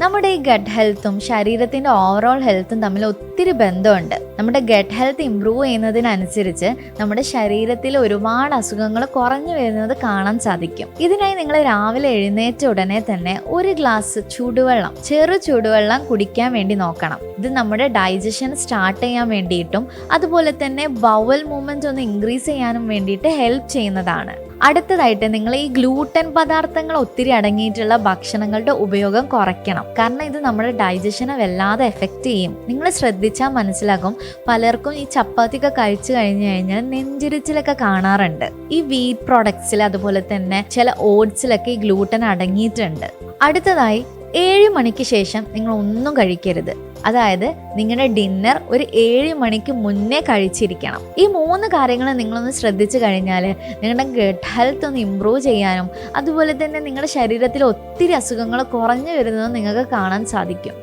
നമ്മുടെ ഈ ഗട്ട് ഹെൽത്തും ശരീരത്തിൻ്റെ ഓവറോൾ ഹെൽത്തും തമ്മിൽ ഒത്തിരി ബന്ധമുണ്ട്. നമ്മുടെ ഗട്ട് ഹെൽത്ത് ഇമ്പ്രൂവ് ചെയ്യുന്നതിനനുസരിച്ച് നമ്മുടെ ശരീരത്തിൽ ഒരുപാട് അസുഖങ്ങൾ കുറഞ്ഞു വരുന്നത് കാണാൻ സാധിക്കും. ഇതിനായി നിങ്ങൾ രാവിലെ എഴുന്നേറ്റ ഉടനെ തന്നെ ഒരു ഗ്ലാസ് ചൂടുവെള്ളം, ചെറു ചൂടുവെള്ളം കുടിക്കാൻ വേണ്ടി നോക്കണം. ഇത് നമ്മുടെ ഡൈജഷൻ സ്റ്റാർട്ട് ചെയ്യാൻ വേണ്ടിയിട്ടും അതുപോലെ തന്നെ ബവൽ മൂവ്മെന്റ് ഒന്ന് ഇൻക്രീസ് ചെയ്യാനും വേണ്ടിയിട്ട് ഹെൽപ്പ് ചെയ്യുന്നതാണ്. അടുത്തതായിട്ട് നിങ്ങൾ ഈ ഗ്ലൂട്ടൻ പദാർത്ഥങ്ങൾ ഒത്തിരി അടങ്ങിയിട്ടുള്ള ഭക്ഷണങ്ങളുടെ ഉപയോഗം കുറയ്ക്കണം. കാരണം ഇത് നമ്മുടെ ഡൈജഷനെ വല്ലാതെ എഫക്റ്റ് ചെയ്യും. നിങ്ങൾ ശ്രദ്ധിച്ചാൽ മനസ്സിലാകും, പലർക്കും ഈ ചപ്പാത്തിയൊക്കെ കഴിച്ചു കഴിഞ്ഞു കഴിഞ്ഞാൽ നെഞ്ചിരിച്ചിലൊക്കെ കാണാറുണ്ട്. ഈ വീറ്റ് പ്രോഡക്ട്സിൽ അതുപോലെ തന്നെ ചില ഓട്സിലൊക്കെ ഈ ഗ്ലൂട്ടൻ അടങ്ങിയിട്ടുണ്ട്. അടുത്തതായി 7 മണിക്ക് ശേഷം നിങ്ങൾ ഒന്നും കഴിക്കരുത്. അതായത് നിങ്ങളുടെ ഡിന്നർ ഒരു 7 മണിക്ക് മുന്നേ കഴിച്ചിരിക്കണം. ഈ 3 കാര്യങ്ങൾ നിങ്ങളൊന്ന് ശ്രദ്ധിച്ചു കഴിഞ്ഞാൽ നിങ്ങളുടെ ഗട്ട് ഹെൽത്ത് ഒന്ന് ഇമ്പ്രൂവ് ചെയ്യാനും അതുപോലെ തന്നെ നിങ്ങളുടെ ശരീരത്തിൽ ഒത്തിരി അസുഖങ്ങൾ കുറഞ്ഞു വരുന്നതും നിങ്ങൾക്ക് കാണാൻ സാധിക്കും.